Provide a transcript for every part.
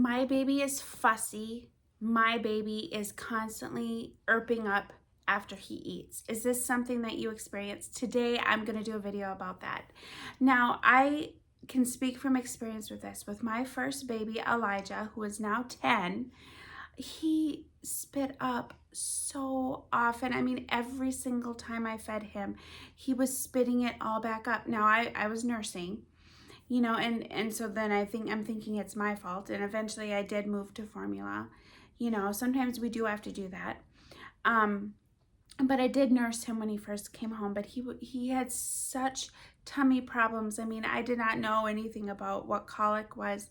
My baby is fussy. My baby is constantly irping up after he eats. Is this something that you experience? Today, I'm going to do a video about that. Now, I can speak from experience with this. With my first baby, Elijah, who is now 10, he spit up so often. I mean, every single time I fed him, he was spitting it all back up. Now, I was nursing, and so then I'm thinking it's my fault, and eventually I did move to formula. Sometimes we do have to do that. But I did nurse him when he first came home, but he had such tummy problems. I mean, I did not know anything about what colic was.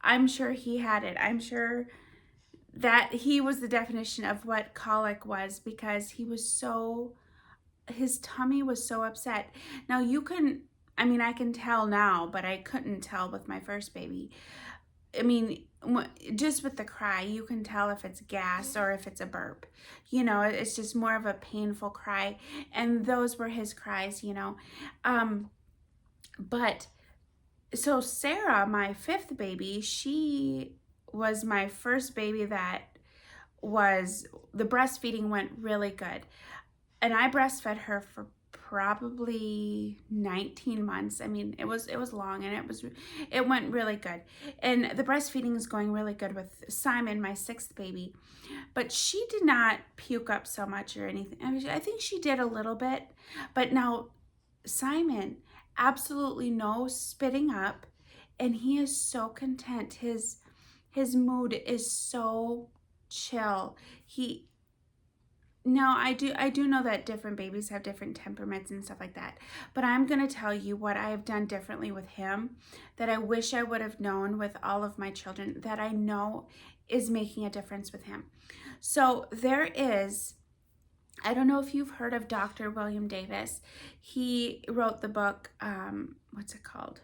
I'm sure he had it. I'm sure that he was the definition of what colic was, because his tummy was so upset. Now I can tell now, but I couldn't tell with my first baby. I mean, just with the cry, you can tell if it's gas or if it's a burp. It's just more of a painful cry. And those were his cries. But so Sarah, my fifth baby, she was my first baby that the breastfeeding went really good. And I breastfed her for probably 19 months. I mean, it was long, and it went really good. And the breastfeeding is going really good with Simon, my sixth baby. But she did not puke up so much or anything. I mean, I think she did a little bit, but now Simon, absolutely no spitting up, and he is so content. His mood is so chill. Now, I do know that different babies have different temperaments and stuff like that, but I'm going to tell you what I have done differently with him that I wish I would have known with all of my children, that I know is making a difference with him. So I don't know if you've heard of Dr. William Davis. He wrote the book, what's it called?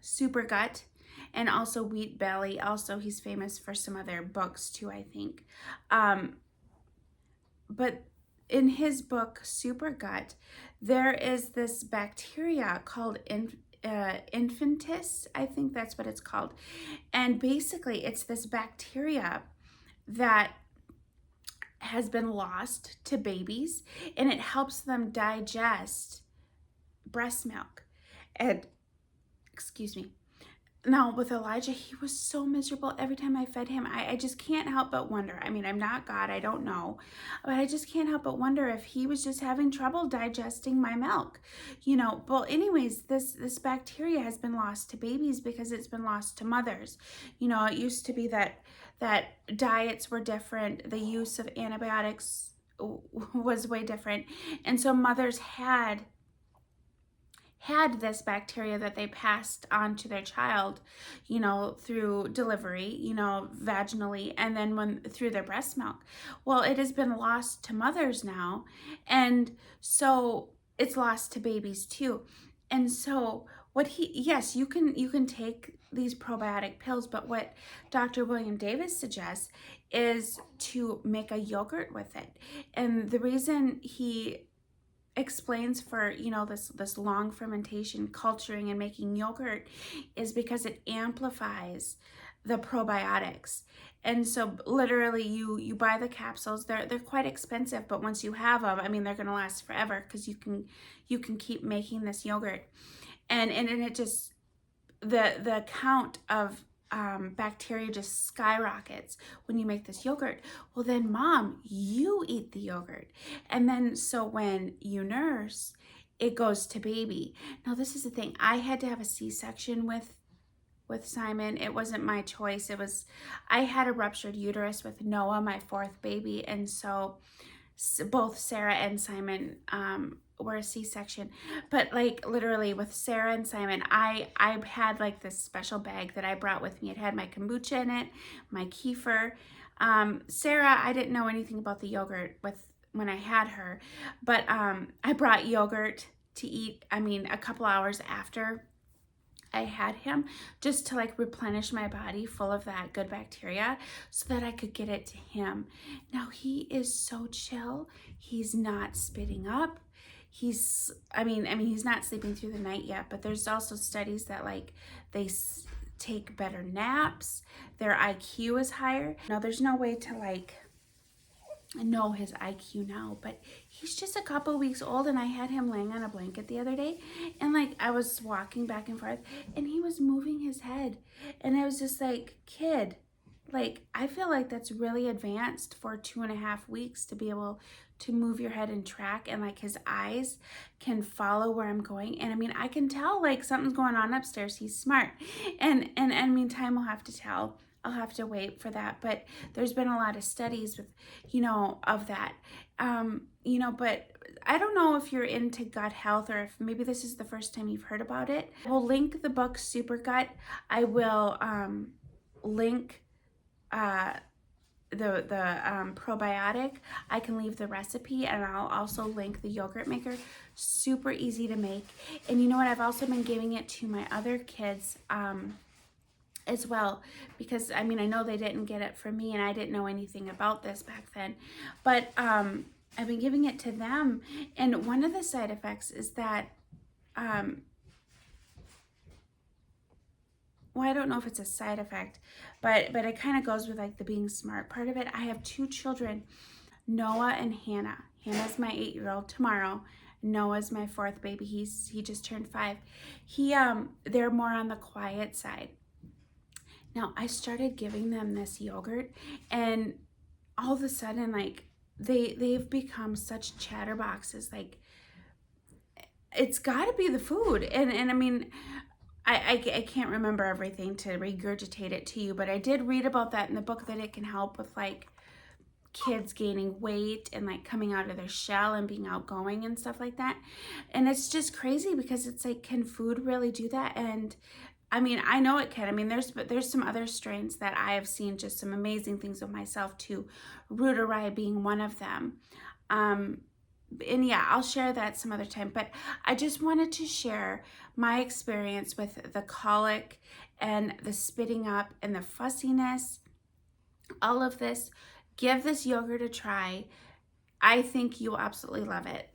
Super Gut, and also Wheat Belly. Also, he's famous for some other books too, I think. But in his book, Super Gut, there is this bacteria called infantis. I think that's what it's called. And basically, it's this bacteria that has been lost to babies, and it helps them digest breast milk. And, excuse me. Now, with Elijah, he was so miserable every time I fed him. I just can't help but wonder. I mean, I'm not God, I don't know. But I just can't help but wonder if he was just having trouble digesting my milk. Well, anyways, this bacteria has been lost to babies because it's been lost to mothers. It used to be that diets were different. The use of antibiotics was way different. And so mothers had this bacteria that they passed on to their child, through delivery, vaginally, and then through their breast milk. Well, it has been lost to mothers now, and so it's lost to babies too. And so yes, you can take these probiotic pills, but what Dr. William Davis suggests is to make a yogurt with it. And the reason he explains for this long fermentation, culturing, and making yogurt is because it amplifies the probiotics. And so literally you buy the capsules. They're quite expensive, but once you have them, I mean, they're going to last forever, because you can keep making this yogurt, and it just, the count of bacteria just skyrockets when you make this yogurt. Well, then mom, you eat the yogurt, and then so when you nurse, it goes to baby. Now, this is the thing. I had to have a C-section with Simon. It wasn't my choice. I had a ruptured uterus with Noah, my fourth baby, and so both Sarah and Simon were a C-section. But like literally with Sarah and Simon, I had like this special bag that I brought with me. It had my kombucha in it, my kefir. Sarah, I didn't know anything about the yogurt when I had her, but I brought yogurt to eat, a couple hours after I had him, just to like replenish my body full of that good bacteria so that I could get it to him. Now, he is so chill. He's not spitting up. He's not sleeping through the night yet, but there's also studies that like take better naps. Their IQ is higher. Now, there's no way to like know his IQ now, but he's just a couple weeks old, and I had him laying on a blanket the other day, and like I was walking back and forth, and he was moving his head, and I was just like, kid, like I feel like that's really advanced for 2.5 weeks to be able to move your head and track, and like his eyes can follow where I'm going, and I mean I can tell like something's going on upstairs. He's smart, and I mean time will have to tell. I'll have to wait for that, but there's been a lot of studies with, of that, but I don't know if you're into gut health or if maybe this is the first time you've heard about it. We'll link the book Super Gut. I will link the probiotic. I can leave the recipe, and I'll also link the yogurt maker. Super easy to make. And you know what? I've also been giving it to my other kids as well, because I mean I know they didn't get it from me, and I didn't know anything about this back then, but I've been giving it to them, and one of the side effects is that well, I don't know if it's a side effect, but it kind of goes with like the being smart part of it. I have 2 children, Noah and Hannah. Hannah's my 8-year-old tomorrow. Noah's my 4th baby. He just turned 5. They're more on the quiet side. Now, I started giving them this yogurt, and all of a sudden, like, they've become such chatterboxes. Like, it's got to be the food. And I mean, I can't remember everything to regurgitate it to you, but I did read about that in the book, that it can help with, like, kids gaining weight and, like, coming out of their shell and being outgoing and stuff like that. And it's just crazy because it's like, can food really do that? And I mean, I know it can. I mean, there's some other strains that I have seen just some amazing things with myself too, Rooterye being one of them. And yeah, I'll share that some other time. But I just wanted to share my experience with the colic and the spitting up and the fussiness, all of this. Give this yogurt a try. I think you'll absolutely love it.